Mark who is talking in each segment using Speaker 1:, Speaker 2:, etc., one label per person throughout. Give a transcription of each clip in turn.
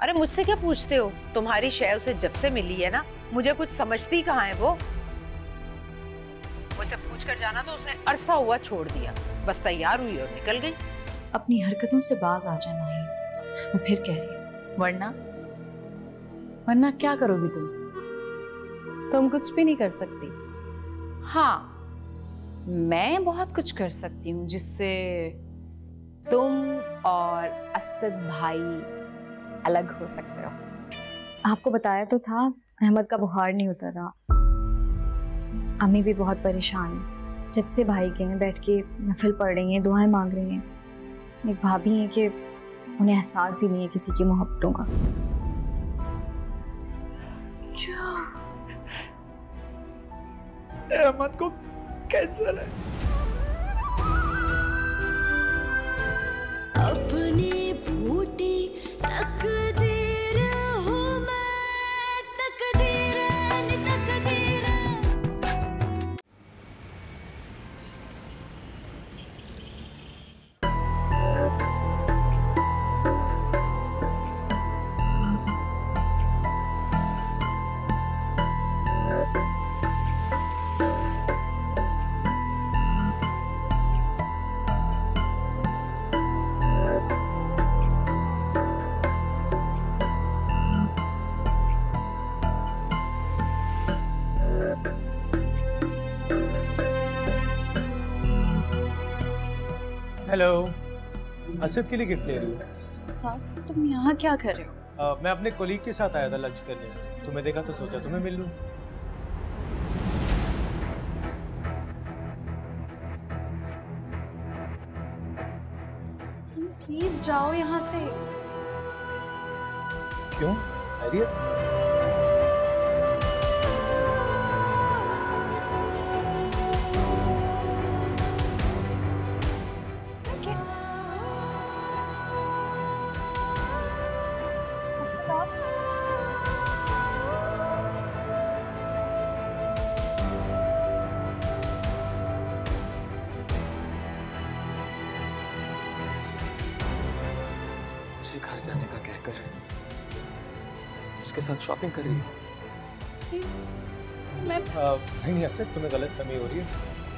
Speaker 1: अरे मुझसे क्या पूछते हो? तुम्हारी शय उसे जब से मिली है ना, मुझे कुछ समझती कहाँ है वो। मुझसे पूछ कर जाना तो उसने अरसा हुआ छोड़ दिया, बस तैयार हुई और निकल गई।
Speaker 2: अपनी हरकतों से बाज आ जाए माही, मैं फिर कह रही हूँ। वरना क्या करोगी तुम? तुम कुछ भी नहीं कर सकती। हाँ, मैं बहुत कुछ कर सकती हूँ जिससे तुम और असद भाई अलग हो सकते हो। आपको बताया तो था, अहमद का बुखार नहीं उतर रहा। अम्मी भी बहुत परेशान है। जब से भाई के हैं बैठ के नफिल पढ़ रही हैं, दुआएं मांग रही हैं। एक भाभी है कि उन्हें एहसास ही नहीं है किसी की मोहब्बतों का।
Speaker 3: क्या अहमद को कैंसर है?
Speaker 4: अपनी बूटी तकदीर हूँ मैं, तकदीर तकदीर।
Speaker 5: हेलो, असद के लिए गिफ्ट ले रही हो?
Speaker 2: साथ तुम यहाँ क्या कर रहे हो?
Speaker 5: मैं अपने कोलीग के साथ आया था लंच करने। तुम्हें देखा तो सोचा तुम्हें मिल लूं।
Speaker 2: तुम प्लीज जाओ यहाँ से।
Speaker 5: क्यों? खैरियत?
Speaker 2: असद आप
Speaker 3: मुझे घर जाने का कहकर उसके साथ शॉपिंग कर रही हो?
Speaker 2: मैं
Speaker 5: नहीं असद, तुम्हें गलत फहमी हो रही है।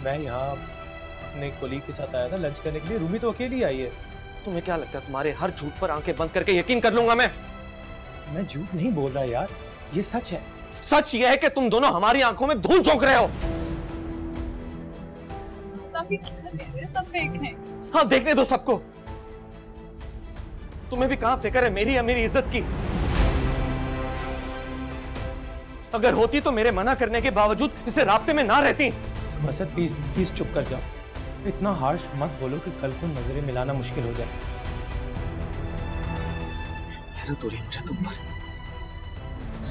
Speaker 5: मैं यहाँ अपने कोलीग के साथ आया था लंच करने के लिए। रूमी तो अकेली आई है।
Speaker 3: तुम्हें क्या लगता है तुम्हारे हर झूठ पर आंखें बंद करके यकीन कर लूंगा मैं?
Speaker 5: मैं झूठ नहीं बोल रहा यार, ये सच है।
Speaker 3: सच ये है कि तुम दोनों हमारी आंखों में धूल झोंक रहे हो।
Speaker 2: सब देख रहे हैं।
Speaker 3: हाँ, देखने दो सबको। तुम्हें भी कहां फिक्र है मेरी या मेरी इज्जत की? अगर होती तो मेरे मना करने के बावजूद इसे राब्ते में ना रहती।
Speaker 5: असद प्लीज प्लीज चुप कर जाओ। इतना हार्श मत बोलो कि कल को नजरें मिलाना मुश्किल हो जाए।
Speaker 3: हैरत हो रही है मुझे तुम पर।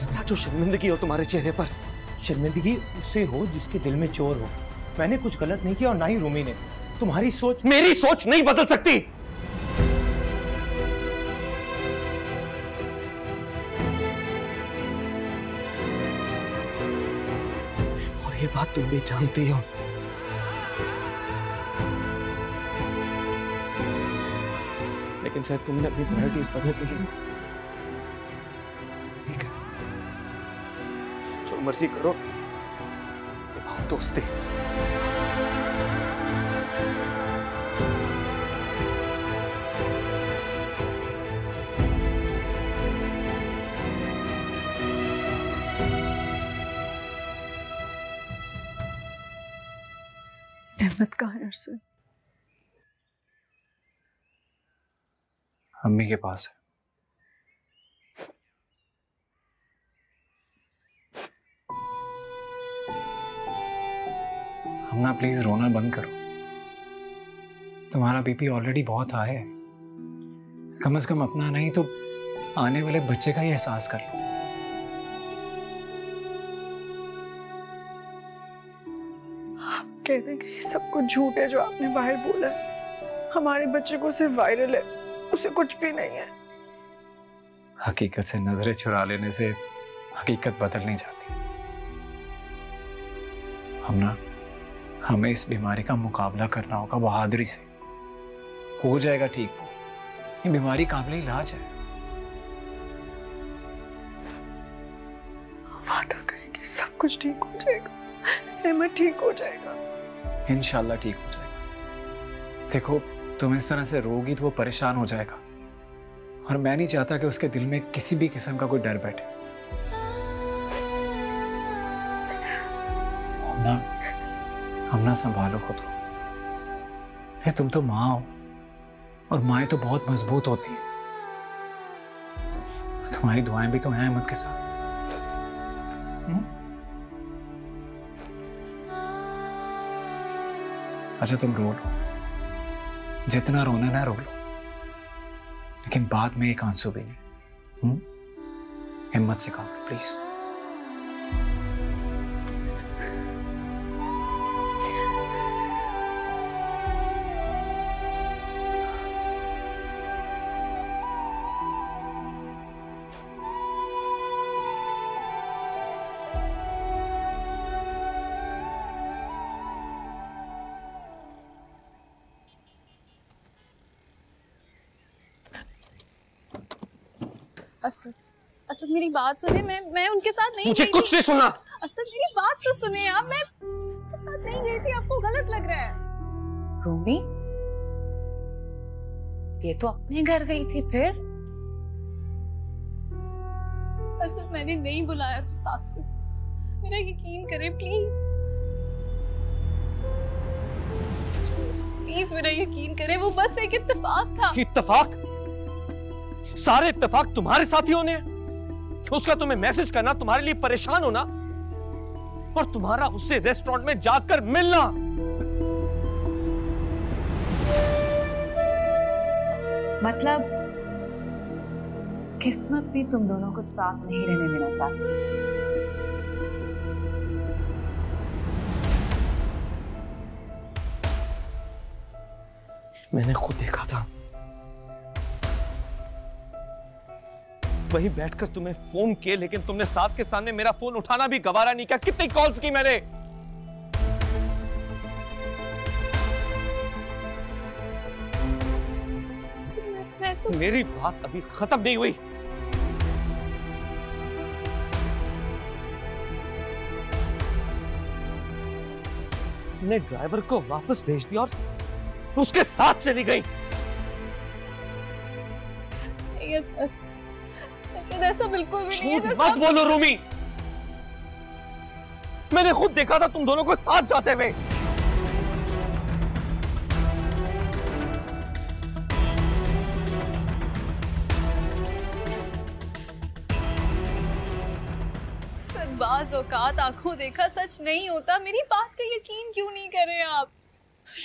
Speaker 3: क्या जो शर्मिंदगी हो तुम्हारे चेहरे पर।
Speaker 5: शर्मिंदगी उसे हो जिसके दिल में चोर हो। मैंने कुछ गलत नहीं किया और ना ही रूमी ने। तुम्हारी सोच
Speaker 3: मेरी सोच नहीं बदल सकती। और ये बात तुम भी जानती हो। लेकिन शायद तुमने अपनी प्रायोरिटीज बदल ली है। ठीक है, जो मर्जी करो, निभाओ दोस्ती।
Speaker 2: अहमद कहाँ है अरसद?
Speaker 6: अम्मी के पास है। हमना प्लीज रोना बंद करो। तुम्हारा बीपी ऑलरेडी बहुत हाई है। कम से कम अपना नहीं तो आने वाले बच्चे का ही एहसास कर लो।
Speaker 7: आप कह देंगे ये सब कुछ झूठ है जो आपने बाहर बोला है। हमारे बच्चे को सिर्फ वायरल है, उसे कुछ भी नहीं है।
Speaker 6: हकीकत से नजरें चुरा लेने से हकीकत बदल नहीं जाती। हमें इस बीमारी का मुकाबला करना होगा बहादुरी से। हो जाएगा ठीक वो। ये बीमारी काबिल इलाज है।
Speaker 7: वादा करेंगे सब कुछ ठीक हो जाएगा, अहमद ठीक हो जाएगा।
Speaker 6: इंशाल्लाह ठीक हो जाएगा। देखो तुम इस तरह से रोगी तो वो परेशान हो जाएगा, और मैं नहीं चाहता कि उसके दिल में किसी भी किस्म का कोई डर बैठे। हमना संभालो खुद को। तुम तो माँ हो, और माएँ तो बहुत मजबूत होती हैं। तुम्हारी दुआएं भी तो हैं अहमद के साथ। अच्छा तुम रो लो, जितना रोना ना रो लो, लेकिन बाद में एक आंसू भी नहीं। हिम्मत से काम लो प्लीज।
Speaker 8: असद, असद मेरी बात सुने। मैं उनके साथ नहीं
Speaker 3: मुझे
Speaker 8: गई
Speaker 3: कुछ
Speaker 8: थी।
Speaker 3: नहीं सुनना।
Speaker 8: असद मेरी बात तो सुने आप, मैं उनके साथ नहीं गई थी, आपको गलत लग रहा है।
Speaker 2: रूमी, ये तो अपने घर गई थी फिर।
Speaker 8: असद मैंने नहीं बुलाया था साथ को, मेरा यकीन करें प्लीज। प्लीज मेरा यकीन करें, वो बस एक इत्तेफाक था।
Speaker 3: इत्तेफाक? सारे इत्तेफाक तुम्हारे साथ ही होने हैं। उसका तुम्हें मैसेज करना, तुम्हारे लिए परेशान होना, और तुम्हारा उससे रेस्टोरेंट में जाकर मिलना।
Speaker 2: मतलब किस्मत भी तुम दोनों को साथ नहीं रहने देना चाहती।
Speaker 3: मैंने खुद देखा था, वही बैठकर तुम्हें फोन किए, लेकिन तुमने साथ के सामने मेरा फोन उठाना भी गवारा नहीं किया। कितनी कॉल्स की मैंने।
Speaker 8: मैं तो
Speaker 3: मेरी बात अभी खत्म नहीं हुई। तुमने ड्राइवर को वापस भेज दिया और उसके साथ चली गई।
Speaker 8: सर, ऐसा बिल्कुल भी नहीं है।
Speaker 3: मत बोलो रूमी, मैंने खुद देखा था तुम दोनों को साथ जाते हुए।
Speaker 8: सर, बाज औकात आंखों देखा सच नहीं होता। मेरी बात का यकीन क्यों नहीं कर रहे आप?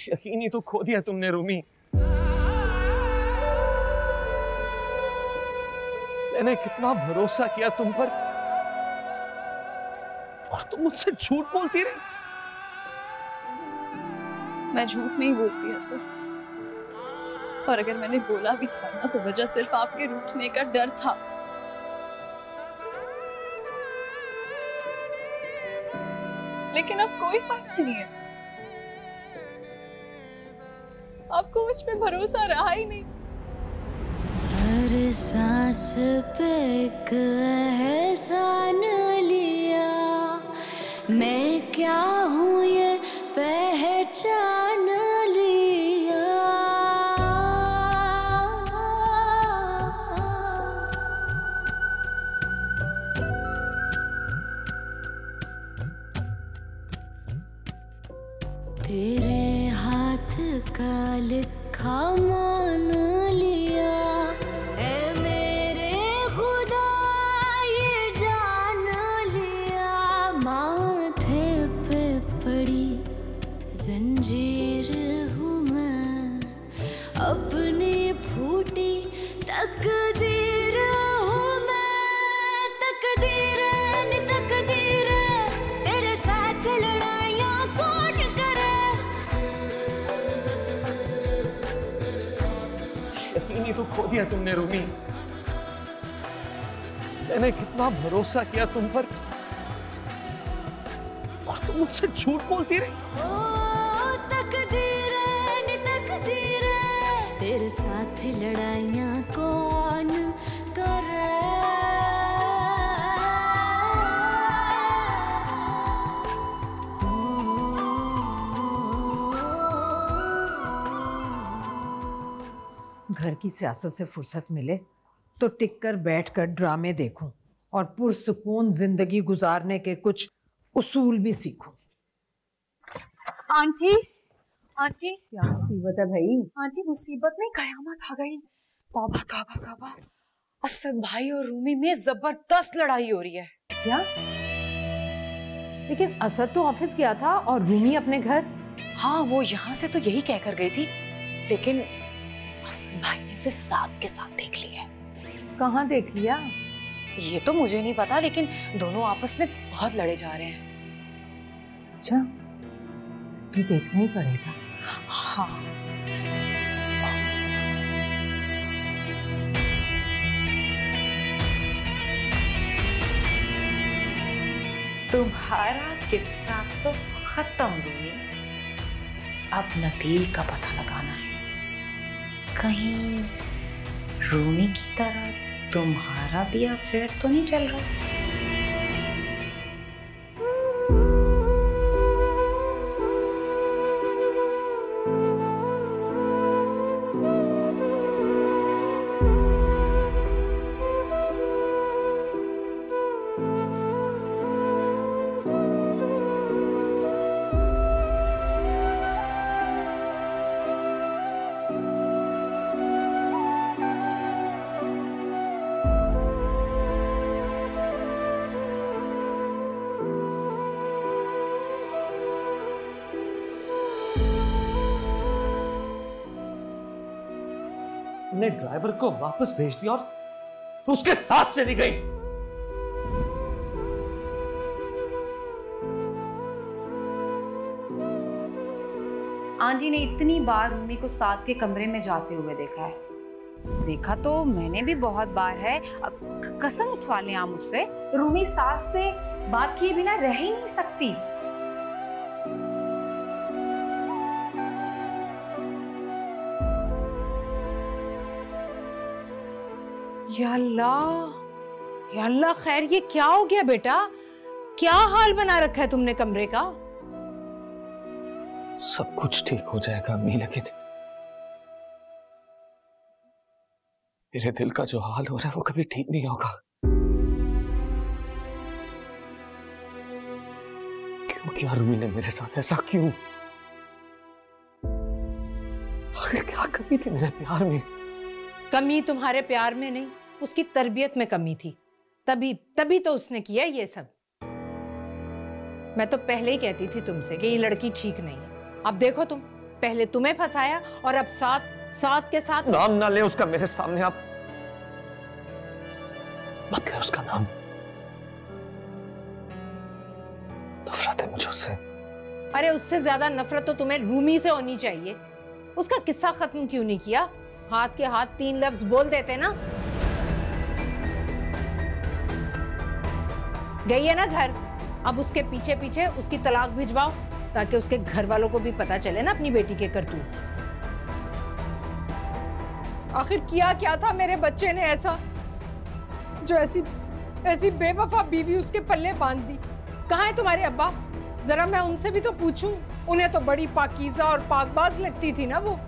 Speaker 3: यकीन ही तो खो दिया तुमने रूमी। मैंने कितना भरोसा किया तुम पर, और तुम मुझसे झूठ बोलती रही।
Speaker 8: मैं झूठ नहीं बोलती असद, और अगर मैंने बोला भी था ना, तो वजह सिर्फ आपके रूठने का डर था। लेकिन अब कोई फर्क नहीं है, आपको मुझ पे भरोसा रहा ही नहीं।
Speaker 4: हर सांस पे एक एहसान लिया, मैं क्या हूँ ये पहचान लिया। तेरे हाथ का लिखा मान लिया, ऐ मेरे खुदा ये जान लिया। माथे पे पड़ी जंजीर हूँ मैं, अपनी फूटी तकदीर हूँ मैं। तकदीर न तकदीर, तेरे साथ लड़ाइयाँ कौन करे।
Speaker 3: यकीन ही तो खो दिया तुमने रूमी। मैंने कितना भरोसा किया तुम पर, और तुम मुझसे झूठ बोलती रही।
Speaker 4: ओ तकदीर न तकदीर, तेरे साथ लड़ाइयाँ कौन करे।
Speaker 1: की सियासत से फुर्सत मिले तो टिककर बैठकर ड्रामे देखूं और पुरसुकून जिंदगी गुजारने के कुछ उसूल भी सीखूं।
Speaker 8: आंटी आंटी
Speaker 1: क्या मुसीबत है भाई?
Speaker 8: आंटी मुसीबत नहीं, कयामत आ गई। तौबा तौबा तौबा, असद भाई और रूमी में जबरदस्त लड़ाई हो रही है।
Speaker 1: क्या? लेकिन असद तो ऑफिस गया था और रूमी अपने घर।
Speaker 8: हाँ, वो यहाँ से तो यही कहकर गई थी, लेकिन असद भाई ने उसे साथ के साथ देख लिया है।
Speaker 1: कहाँ देख लिया?
Speaker 8: ये तो मुझे नहीं पता, लेकिन दोनों आपस में बहुत लड़े जा रहे हैं।
Speaker 1: अच्छा, तो देखना ही पड़ेगा।
Speaker 8: हाँ।
Speaker 2: तुम्हारा किस्सा तो खत्म रूमी, अब नबील का पता लगाना है। कहीं रूमी की तरह तुम्हारा भी अफेयर तो नहीं चल रहा?
Speaker 3: ने ड्राइवर को वापस भेज दिया और उसके साथ चली गई।
Speaker 2: आंटी ने इतनी बार रूमी को साथ के कमरे में जाते हुए देखा है। देखा तो मैंने भी बहुत बार है। अब कसम उठवा लें आप मुझसे, रूमी सास से बात किए बिना रह ही नहीं सकती।
Speaker 1: या अल्लाह, खैर ये क्या हो गया बेटा? क्या हाल बना रखा है तुमने कमरे का?
Speaker 6: सब कुछ ठीक हो जाएगा अम्मी, लेकिन मेरे दिल का जो हाल हो रहा है वो कभी ठीक नहीं होगा। क्यों किया रूमी ने मेरे साथ ऐसा? क्यों? आखिर क्या कमी थी मेरे प्यार में?
Speaker 1: कमी तुम्हारे प्यार में नहीं, उसकी तरबियत में कमी थी। तभी तो उसने किया ये सब। मैं तो पहले ही कहती थी तुमसे कि ये लड़की ठीक नहीं है। अब देखो तुम, पहले तुम्हें फंसाया और अब साथ के साथ।
Speaker 3: नाम ना ले उसका मेरे सामने, आप
Speaker 6: मत ले उसका नाम। नफरत है मुझे उससे।
Speaker 1: अरे उससे ज्यादा नफरत तो तुम्हें रूमी से होनी चाहिए। उसका किस्सा खत्म क्यों नहीं किया? हाथ के हाथ 3 लफ्ज बोल देते ना। गई है ना घर, अब उसके पीछे पीछे उसकी तलाक भिजवाओ ताकि उसके घर वालों को भी पता चले ना अपनी बेटी के करतूत। आखिर किया क्या था मेरे बच्चे ने ऐसा जो ऐसी बेवफा बीवी उसके पल्ले बांध दी? कहाँ है तुम्हारे अब्बा? जरा मैं उनसे भी तो पूछूं। उन्हें तो बड़ी पाकीज़ा और पाकबाज लगती थी ना वो।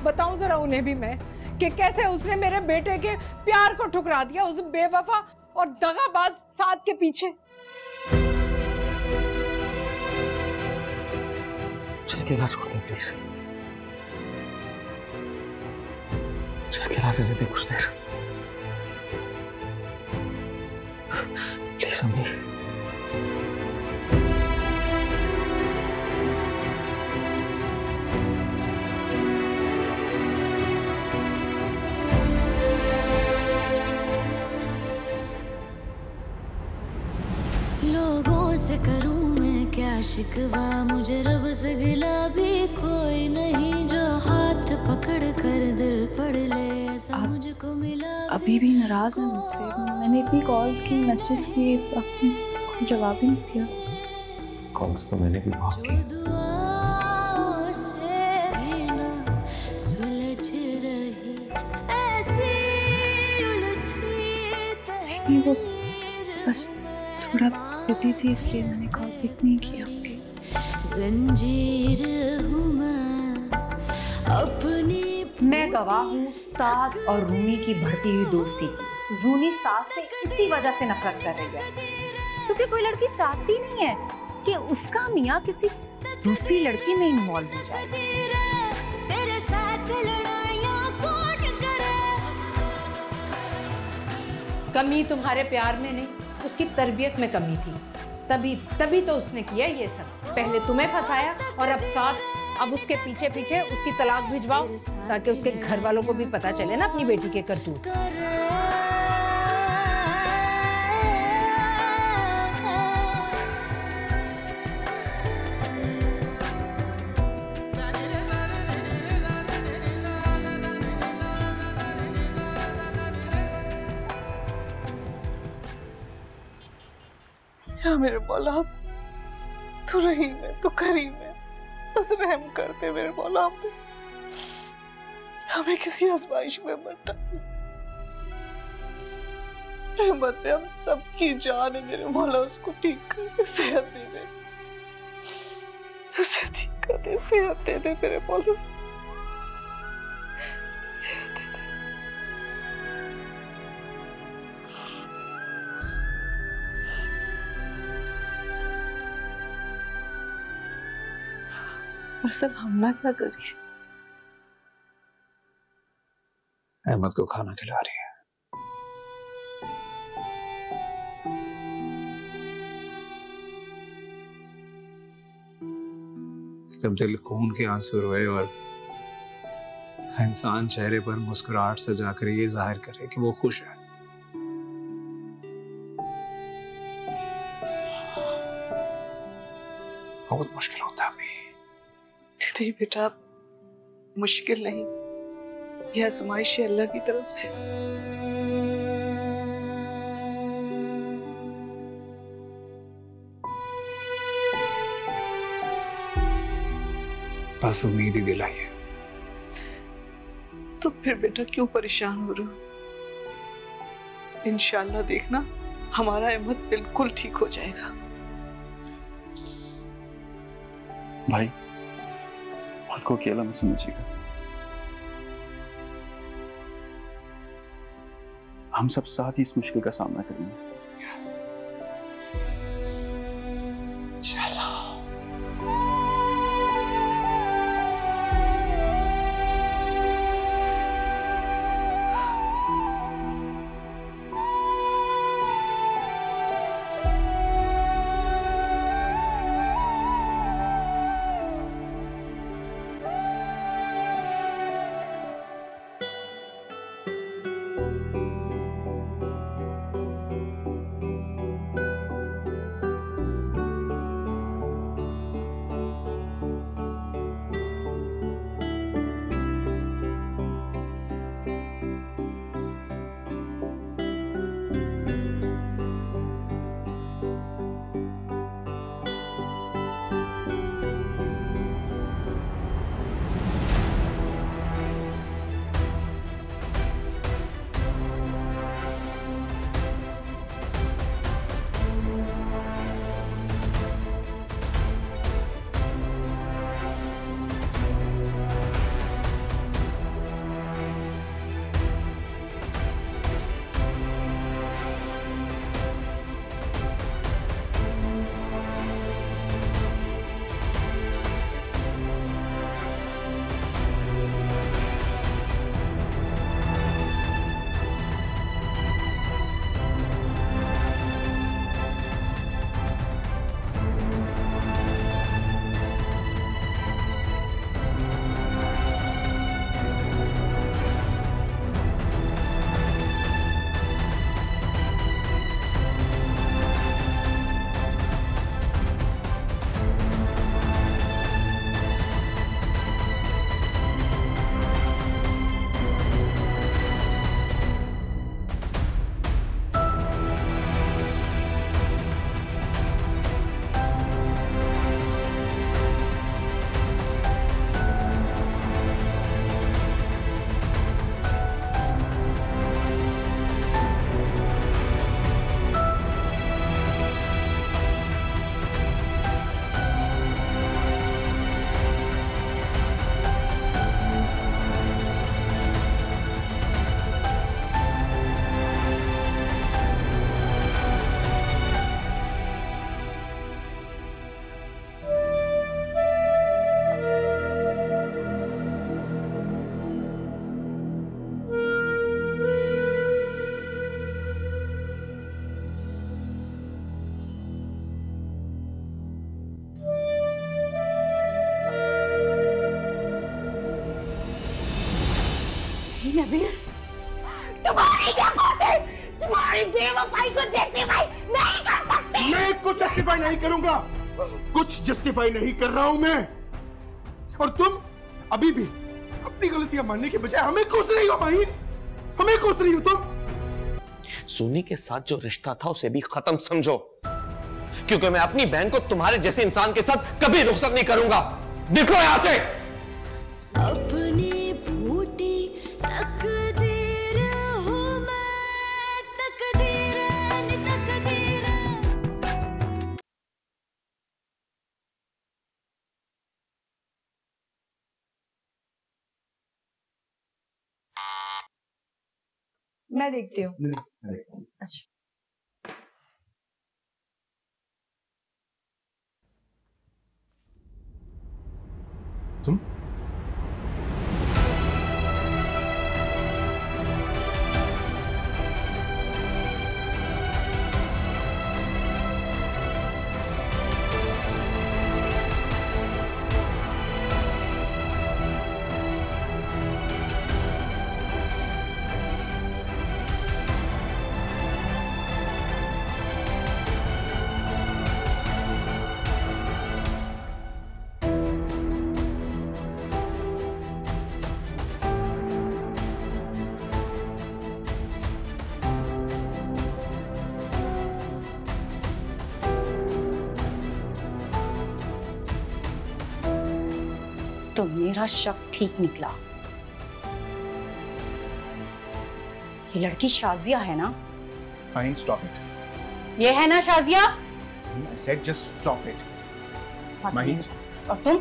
Speaker 1: बताऊं जरा उन्हें भी मैं कि कैसे उसने मेरे बेटे के प्यार को ठुकरा दिया उस बेवफा और दगाबाज साथ के पीछे।
Speaker 6: अकेला छोड़ दे प्लीज। अकेला रहने दे कुछ देर प्लीज अम्मी।
Speaker 4: लोगों से करूं मैं क्या शिकवा, मुझे रब से गिला भी कोई नहीं, जो हाथ पकड़ कर दिल पढ़ ले ऐसा मुझको मिला।
Speaker 8: अभी भी नाराज है मुझसे? मैंने इतनी कॉल्स की, मैसेजेस किए, आपने कोई जवाब ही नहीं दिया।
Speaker 6: कॉल्स तो मैंने भी बहुत की।
Speaker 4: दुआओं से भी ना सुलझ रही ऐसी उलझी
Speaker 8: वो बस थोड़ा बिजी थी इसलिए मैंने कॉल पिक नहीं किया।
Speaker 4: जंजीर हूँ मैं
Speaker 2: मैं गवाह हूँ साद और रूमी की बढ़ती हुई दोस्ती की। रूमी साद से इसी वजह से नफरत कर रही है, क्योंकि कोई लड़की चाहती नहीं है कि उसका मियाँ किसी दूसरी लड़की में इन्वॉल्व हो जाए।
Speaker 4: तेरे साथ लड़ाइयां कौन करे?
Speaker 1: कमी तुम्हारे प्यार में नहीं, उसकी तरबियत में कमी थी। तभी तो उसने किया ये सब। पहले तुम्हें फंसाया और अब साथ, अब उसके पीछे पीछे उसकी तलाक भिजवाओ, ताकि उसके घर वालों को भी पता चले ना अपनी बेटी के करतूत।
Speaker 7: या मेरे मौला, तू रहीम है, तू करीम है, बस रहम करते मेरे मौला। हमें किसी आजमाइश में मत डालना। अहमद पे हम सबकी जान है मेरे मौला, उसको ठीक कर दे, सेहत दे दे, उसे ठीक कर दे, सेहत दे दे मेरे मौला, सेहत दे दे। अरसल हम ना क्या करिए?
Speaker 6: अहमद को खाना खिला रही है। जब दिल खून के आंसू रोए और इंसान चेहरे पर मुस्कुराहट सजाकर ये जाहिर करे कि वो खुश है, बहुत मुश्किल होता है अभी।
Speaker 7: नहीं बेटा, मुश्किल नहीं, यह आजमाइश है अल्लाह की तरफ से।
Speaker 6: बस उम्मीद ही दिलाई है।
Speaker 7: तो फिर बेटा क्यों परेशान हो रहे हो? इंशाल्लाह देखना, हमारा अहमद बिल्कुल ठीक हो जाएगा।
Speaker 9: भाई, खुद को अकेला मत समझिएगा। हम सब साथ ही इस मुश्किल का सामना करेंगे।
Speaker 10: नबील, तुम्हारी क्या बात है? तुम्हारी बेवफाई को जस्टिफाई नहीं कर सकते।
Speaker 11: मैं कुछ जस्टिफाई नहीं करूंगा, कुछ जस्टिफाई नहीं कर रहा हूं मैं। और तुम अभी भी अपनी गलतियां मानने के बजाय हमें कोस रही हो माहिर, हमें कोस रही हो तुम।
Speaker 3: सोनी के साथ जो रिश्ता था उसे भी खत्म समझो, क्योंकि मैं अपनी बहन को तुम्हारे जैसे इंसान के साथ कभी रुखसत नहीं करूंगा। निकलो यहां से।
Speaker 4: अपनी बूटी तकदीर हूँ मैं, तकदीर तकदीर।
Speaker 2: मैं देखती हूँ। अच्छा,
Speaker 11: तुम
Speaker 2: तो मेरा शक ठीक निकला। ये लड़की शाजिया है ना?
Speaker 11: Fine, stop it.
Speaker 2: ये है ना Shazia?
Speaker 11: I said just stop it.
Speaker 2: माहिर, और तुम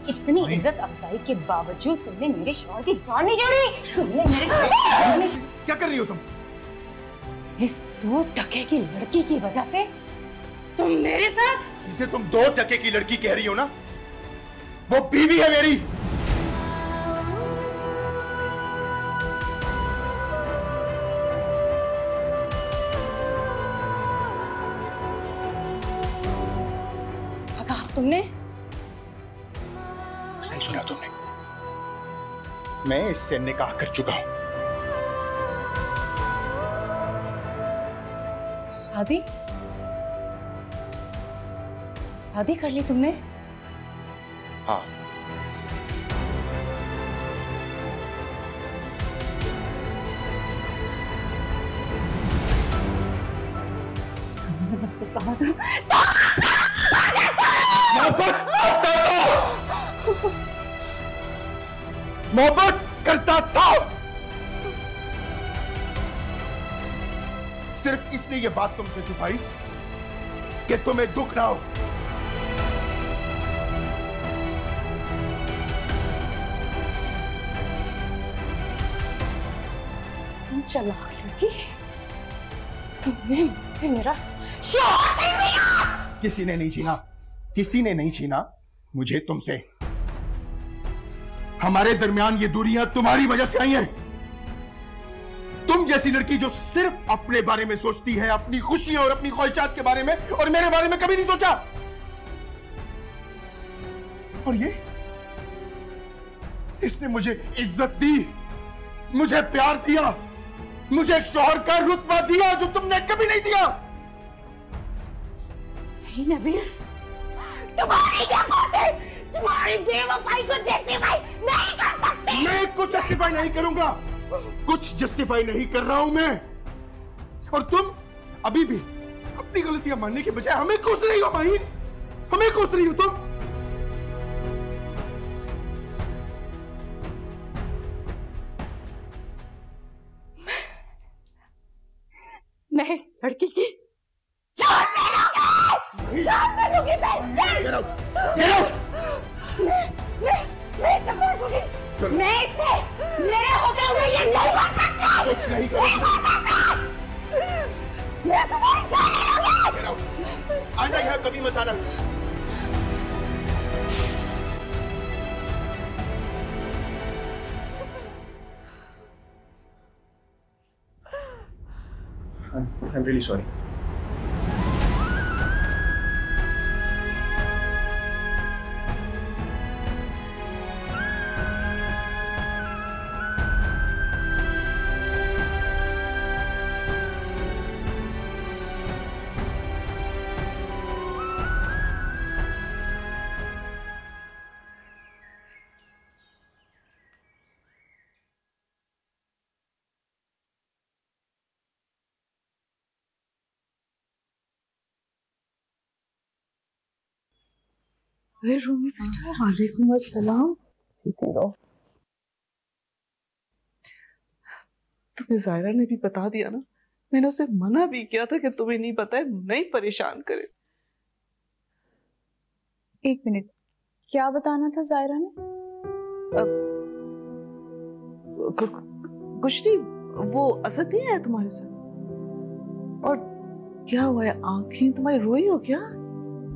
Speaker 2: इतनी इज्जत अफजाई के बावजूद तुमने मेरे शौहर की जान नहीं छोड़ी। तुमने मेरे शौहर की
Speaker 11: क्या कर रही हो तुम?
Speaker 2: इस 2 टके की लड़की की वजह से तुम मेरे साथ?
Speaker 11: जिसे तुम 2 टके की लड़की कह रही हो ना, वो बीवी है मेरी।
Speaker 2: कहा तुमने?
Speaker 11: सही सुना तुमने, मैं इससे निकाह कर चुका हूं।
Speaker 2: शादी? शादी कर ली तुमने?
Speaker 11: हाँ।
Speaker 2: तुमने मुझसे कहा था
Speaker 11: मोहब्बत करता था। सिर्फ इसलिए ये बात तुमसे छुपाई कि तुम्हें दुख ना हो।
Speaker 2: चालाक लड़की, तुमने मुझसे मेरा शौहर छीन लिया।
Speaker 11: किसी ने नहीं छीना, किसी ने नहीं छीना मुझे तुमसे। हमारे दरमियान ये दूरियां तुम्हारी वजह से आई हैं। तुम जैसी लड़की जो सिर्फ अपने बारे में सोचती है, अपनी खुशियों और अपनी ख्वाहिशात के बारे में, और मेरे बारे में कभी नहीं सोचा। और ये इसने मुझे इज्जत दी, मुझे प्यार दिया, मुझे एक शौहर का रुतबा दिया जो तुमने कभी नहीं दिया।
Speaker 10: नहीं नबील, तुम्हारी क्या बात है? तुम्हारी बेवफाई को जस्टिफाई नहीं कर सकते।
Speaker 11: मैं कुछ जस्टिफाई नहीं करूंगा, कुछ जस्टिफाई नहीं कर रहा हूं मैं। और तुम अभी भी अपनी गलतियां मानने के बजाय हमें कोस रही हो माहिर, हमें कोस रही हो तुम।
Speaker 10: मैं इस लड़की की जान ले लूंगी, जान ले लूंगी मैं।
Speaker 11: Get out! Get out!
Speaker 10: मैं सपोर्ट करूंगी। मैं इससे मेरे होते हुए ये नहीं बन सकता।
Speaker 11: कुछ नहीं करूंगी।
Speaker 10: मैं तुम्हारी जान ले लूंगी।
Speaker 11: Get out! आना यहाँ कभी मत आना। I'm really sorry.
Speaker 7: अरे रूमी बेटा, वालेकुम अस्सलाम। तुम्हें जायरा ने भी बता दिया ना? मैंने उसे मना भी किया था कि तुम्हें नहीं पता है, नहीं परेशान करे।
Speaker 8: एक मिनट, क्या बताना था जायरा ने?
Speaker 7: कुछ नहीं, वो असद नहीं आया तुम्हारे साथ? और क्या हुआ है, आंखें तुम्हारी रोई हो क्या?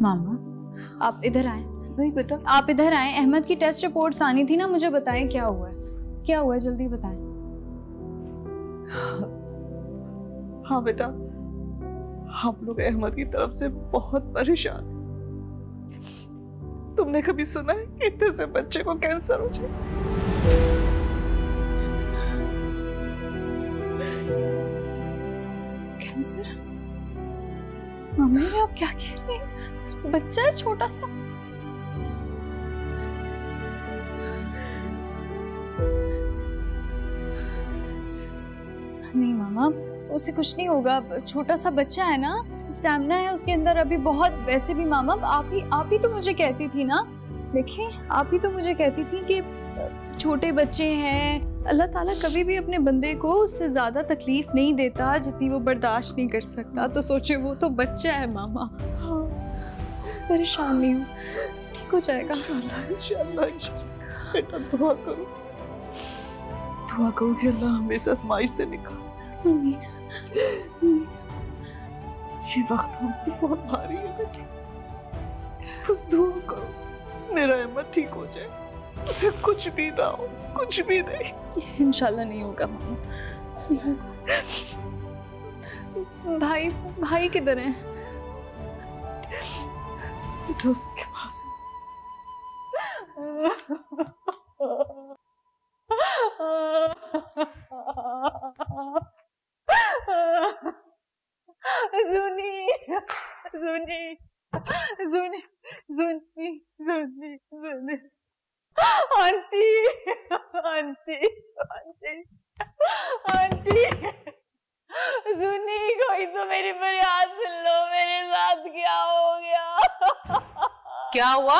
Speaker 8: मामा आप इधर आए।
Speaker 7: नहीं बेटा,
Speaker 8: आप इधर आए। अहमद की टेस्ट रिपोर्ट्स आनी थी ना, मुझे बताएं क्या हुआ है, क्या हुआ है, जल्दी बताएं।
Speaker 7: हाँ बेटा, हम लोग अहमद की तरफ से बहुत परेशान हैं। तुमने कभी सुना है कि इतने से बच्चे को कैंसर हो जाए?
Speaker 8: कैंसर? मम्मी आप क्या कह रही हैं? बच्चा है छोटा सा। नहीं मामा, उसे कुछ नहीं होगा, छोटा सा बच्चा है ना, स्टैमिना है उसके अंदर अभी बहुत। वैसे भी मामा आप ही तो मुझे कहती थी ना, देखिए आप ही तो मुझे कहती थी कि छोटे बच्चे हैं, अल्लाह ताला कभी भी अपने बंदे को उससे ज्यादा तकलीफ नहीं देता जितनी वो बर्दाश्त नहीं कर सकता। तो सोचे वो तो बच्चा है मामा। हाँ, परेशान नहीं हूँ, सब ठीक हो जाएगा।
Speaker 7: बेटा दुआ करो, दुआ करो कि अल्लाह हमें इस आजमाइश से निकाले। ये वक्त हम पे बहुत भारी है बेटा, बस दुआ करो मेरा अहमद ठीक हो जाए, उसे कुछ भी ना हो, कुछ भी नहीं।
Speaker 8: इंशाल्लाह नहीं होगा मामा, नहीं होगा। भाई किधर है?
Speaker 7: बेटा उसके पास है।
Speaker 8: ज़ूनी आंटी ज़ूनी, कोई तो मेरी फरियाद सुन लो, मेरे साथ क्या हो गया?
Speaker 1: क्या हुआ?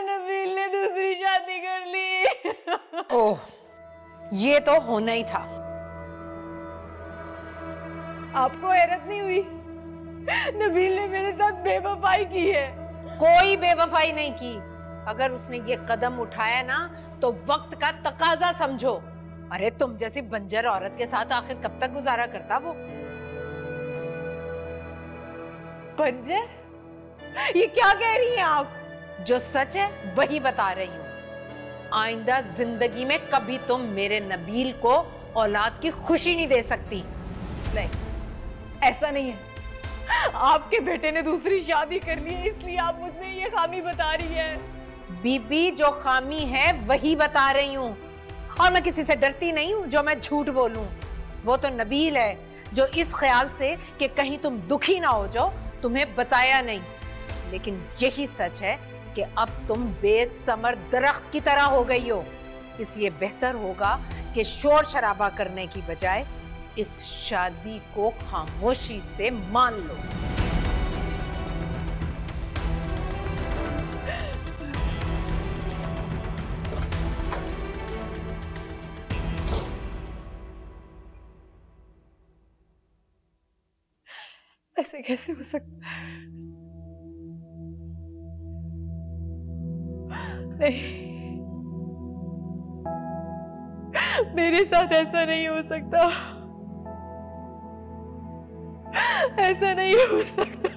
Speaker 8: नबील ने दूसरी शादी कर ली।
Speaker 1: ओह, ये तो होना ही था।
Speaker 8: आपको हैरत नहीं हुई? नबील ने मेरे साथ बेवफाई की है।
Speaker 1: कोई बेवफाई नहीं की। अगर उसने ये कदम उठाया ना तो वक्त का तकाजा समझो। अरे तुम जैसी बंजर औरत के साथ आखिर कब तक गुजारा करता वो?
Speaker 8: बंजर? ये क्या कह रही हैं आप?
Speaker 1: जो सच है वही बता रही हूँ। आइंदा जिंदगी में कभी तुम मेरे नबील को औलाद की खुशी नहीं दे सकती।
Speaker 8: नहीं, ऐसा नहीं है। आपके बेटे ने दूसरी शादी कर ली है, इसलिए आप मुझ में ये खामी बता रही हैं।
Speaker 1: बीबी, जो खामी है वही बता रही हूँ, और मैं किसी से डरती नहीं हूँ जो मैं झूठ बोलूं। वो तो नबील है जो इस ख्याल से कि कहीं तुम दुखी ना हो जाओ तुम्हें बताया नहीं। लेकिन यही सच है कि अब तुम बेसमर दरख्त की तरह हो गई हो। इसलिए बेहतर होगा कि शोर शराबा करने की बजाय इस शादी को खामोशी से मान लो।
Speaker 8: ऐसे कैसे हो सकता है? नहीं, मेरे साथ ऐसा नहीं हो सकता, ऐसा नहीं हो सकता।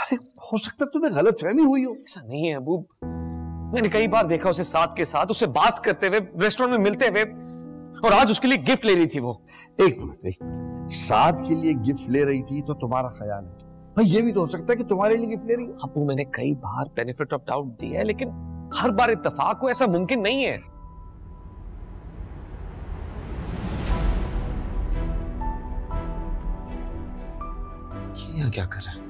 Speaker 11: अरे हो सकता है तुम्हें गलतफहमी हुई हो।
Speaker 3: ऐसा नहीं है अबू, मैंने कई बार देखा उसे साथ के साथ, उससे बात करते हुए, रेस्टोरेंट में मिलते हुए, और आज उसके लिए गिफ्ट ले रही थी वो।
Speaker 11: एक मिनट, साथ के लिए गिफ्ट ले रही थी तो तुम्हारा ख्याल है भाई, ये भी तो हो सकता है कि तुम्हारे लिए गिफ्ट ले रही है।
Speaker 3: अबू मैंने कई बार बेनिफिट ऑफ डाउट दिया है, लेकिन हर बार इत्तेफाक हो ऐसा मुमकिन नहीं है। ये क्या कर रहा है?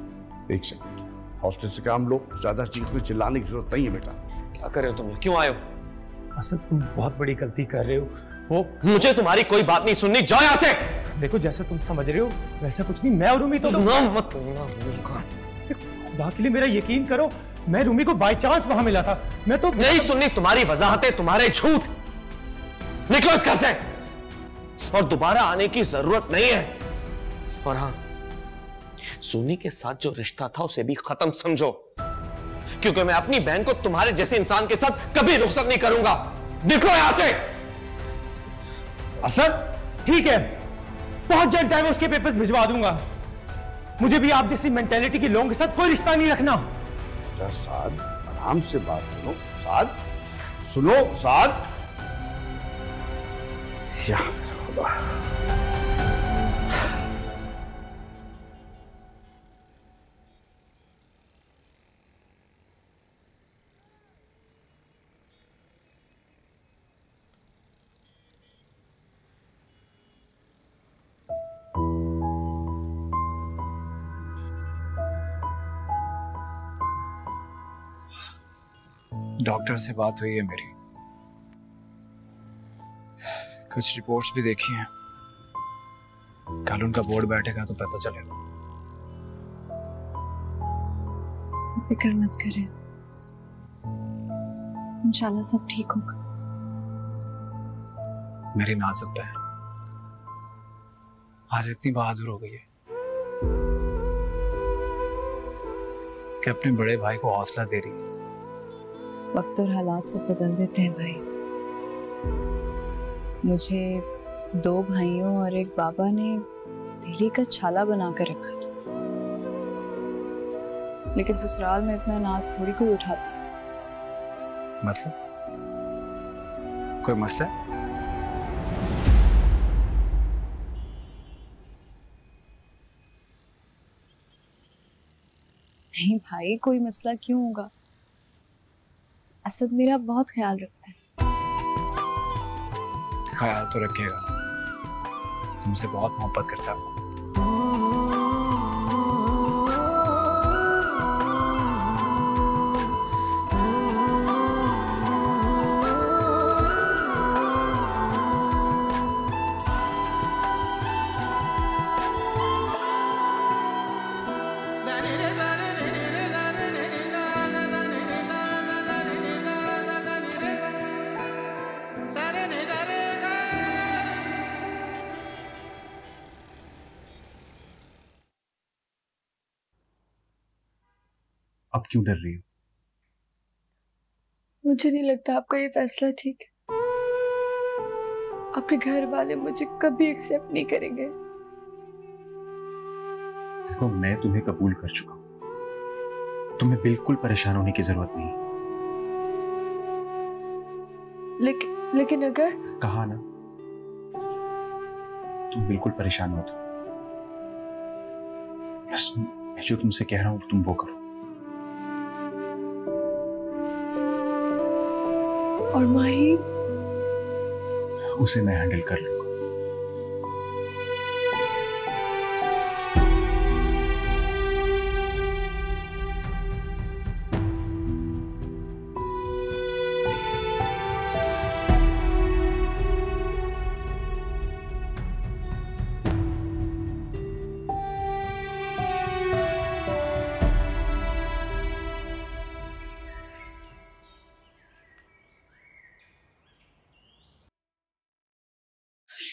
Speaker 11: एक सेकंड, हॉस्टल से काम लो, ज्यादा चीज में चिल्लाने की जरूरत नहीं है बेटा।
Speaker 3: क्या कर रहे हो तुम? क्यों आए हो?
Speaker 5: असद तुम बहुत बड़ी गलती कर रहे हो। वो
Speaker 3: मुझे तुम्हारी कोई बात नहीं सुननी, जाओ यहाँ से।
Speaker 5: देखो जैसा तुम समझ रहे हो वैसा कुछ नहीं, मैं और रूमी तो
Speaker 3: मत
Speaker 5: खुदा के लिए मेरा यकीन करो, मैं रूमी को बाय चांस वहां मिला था। मैं तो
Speaker 3: नहीं सुननी तुम्हारी वजाहतें, तुम्हारे झूठ। निकलो इस घर से, और दोबारा आने की जरूरत नहीं है। और हाँ, सोनी के साथ जो रिश्ता था उसे भी खत्म समझो, क्योंकि मैं अपनी बहन को तुम्हारे जैसे इंसान के साथ कभी रुखसत नहीं करूंगा। निकलो यहां से।
Speaker 5: असद ठीक है, बहुत जल्द टाइम उसके पेपर्स भिजवा दूंगा। मुझे भी आप जैसी मेंटेलिटी के लोगों के साथ कोई रिश्ता नहीं रखना।
Speaker 11: साद, आराम से बात करो। साद सुनो, साद। या खुदा,
Speaker 6: डॉक्टर से बात हुई है मेरी, कुछ रिपोर्ट्स भी देखी हैं। कल उनका बोर्ड बैठेगा तो पता चलेगा।
Speaker 8: फिक्र मत करें, इंशाल्लाह सब ठीक होगा।
Speaker 6: मेरी नाजुक बहन आज इतनी बहादुर हो गई है कि अपने बड़े भाई को हौसला दे रही है।
Speaker 8: वक्त और हालात सब बदल देते हैं भाई। मुझे 2 भाइयों और एक बाबा ने दिल्ली का छाला बना कर रखा था, लेकिन ससुराल में इतना नाज थोड़ी कोई उठाता।
Speaker 6: मतलब कोई मसला है?
Speaker 8: नहीं भाई, कोई मसला क्यों होगा? असद मेरा बहुत ख्याल रखता है।
Speaker 6: ख्याल तो रखेगा, तुमसे बहुत मोहब्बत करता है।
Speaker 9: अब क्यों डर रही हो?
Speaker 7: मुझे नहीं लगता आपका ये फैसला ठीक है। आपके घर वाले मुझे कभी एक्सेप्ट नहीं करेंगे।
Speaker 9: देखो, मैं तुम्हें कबूल कर चुका हूं, तुम्हें बिल्कुल परेशान होने की जरूरत नहीं।
Speaker 7: लेकिन अगर
Speaker 9: कहा ना, तुम बिल्कुल परेशान मत हो। बस मैं जो तुमसे कह रहा हूं तुम वो करो।
Speaker 7: और माही,
Speaker 9: उसे मैं हैंडल कर लूंगा।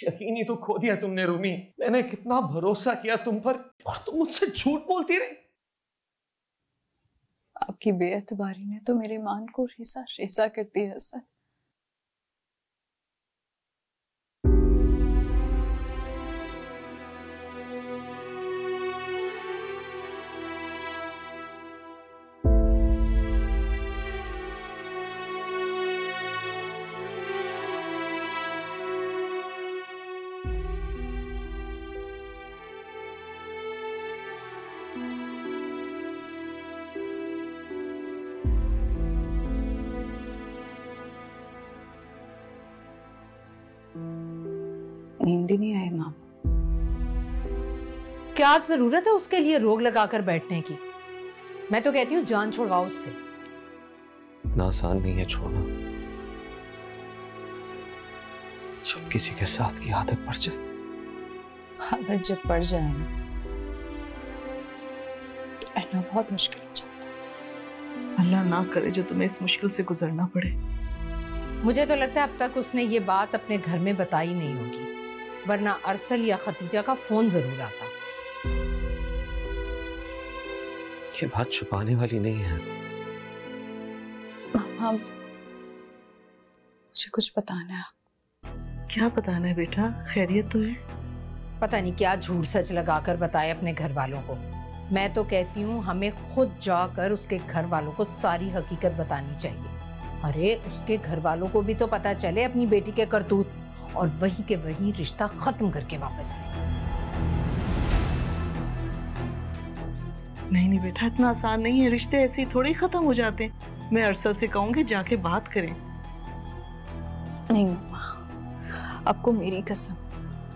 Speaker 3: यकीन ही तो खो दिया तुमने रूमी। मैंने कितना भरोसा किया तुम पर, और तुम मुझसे झूठ बोलती रही।
Speaker 8: आपकी बेएतबारी ने तो मेरे ईमान को रेसा रेसा कर दिया असद।
Speaker 2: नींद ही नहीं आई मामा।
Speaker 1: क्या जरूरत है उसके लिए रोग लगाकर बैठने की? मैं तो कहती हूँ जान छुड़वाओ उससे।
Speaker 3: ना आसान नहीं है छोड़ना, जब किसी के साथ की आदत पड़ जाए।
Speaker 2: आदत जब पड़ जाए ना, तो रहना बहुत मुश्किल हो जाता है।
Speaker 7: अल्लाह ना करे जो तुम्हें इस मुश्किल से गुजरना पड़े।
Speaker 1: मुझे तो लगता है अब तक उसने ये बात अपने घर में बताई नहीं होगी, वरना अरसल या खतीजा का फोन जरूर आता।
Speaker 3: ये बात छुपाने वाली नहीं है।
Speaker 2: मामा, मुझे कुछ बताना है।
Speaker 7: क्या बताना है बेटा? खैरियत तो है?
Speaker 1: पता नहीं क्या झूठ सच लगाकर बताए अपने घर वालों को। मैं तो कहती हूँ हमें खुद जाकर उसके घर वालों को सारी हकीकत बतानी चाहिए। अरे उसके घर वालों को भी तो पता चले अपनी बेटी के करतूत, और वही के वही रिश्ता खत्म करके वापस आए।
Speaker 7: नहीं नहीं बेटा, इतना आसान नहीं है। रिश्ते ऐसे ही थोड़ी खत्म हो जाते हैं। मैं अरसल से कहूंगी जाके बात करें।
Speaker 2: नहीं मामा, आपको मेरी कसम,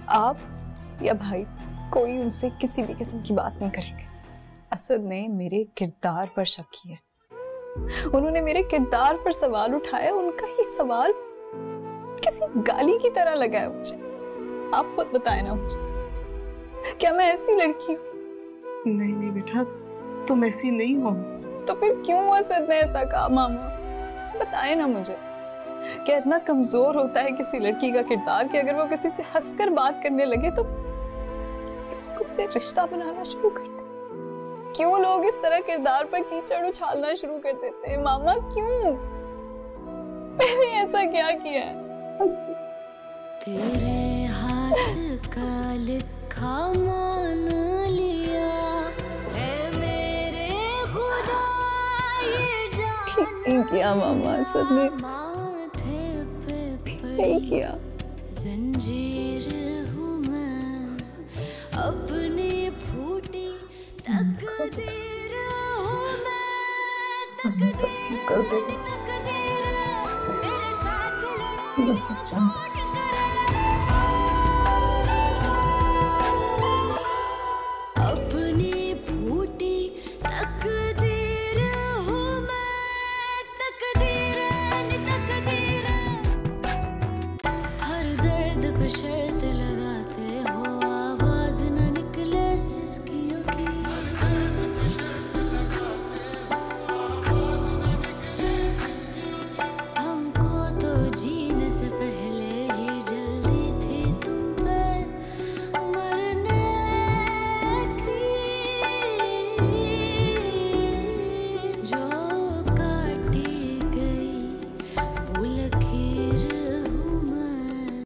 Speaker 2: आप या भाई कोई उनसे किसी भी किस्म की बात नहीं करेंगे। असद ने मेरे किरदार पर शक किया, उन्होंने मेरे किरदार पर सवाल उठाया। उनका ये सवाल किसी गाली की तरह लगा है मुझे। आप खुद बताएं ना मुझे, क्या मैं ऐसी लड़की हूँ?
Speaker 7: नहीं नहीं बेटा, तुम ऐसी नहीं हो।
Speaker 2: तो फिर क्यों असद ने ऐसा कहा? मामा बताए ना मुझे, क्या इतना कमजोर होता है किसी लड़की का किरदार कि अगर वो किसी से हंसकर बात करने लगे तो लोग उससे रिश्ता बनाना शुरू कर दें? क्यों लोग इस तरह किरदार पर कीचड़ उछालना शुरू कर देते हैं? मामा क्यों? मैंने ऐसा क्या किया है?
Speaker 4: तेरे हाथ का लिखा मान लिया है मेरे खुदा, ये जान
Speaker 2: नहीं किया मामा, असद ने नहीं किया।
Speaker 4: जंजीर हूँ मैं अपनी फूटी तकदीर हूँ मैं, तकदीर तेरे साथ लड़ूं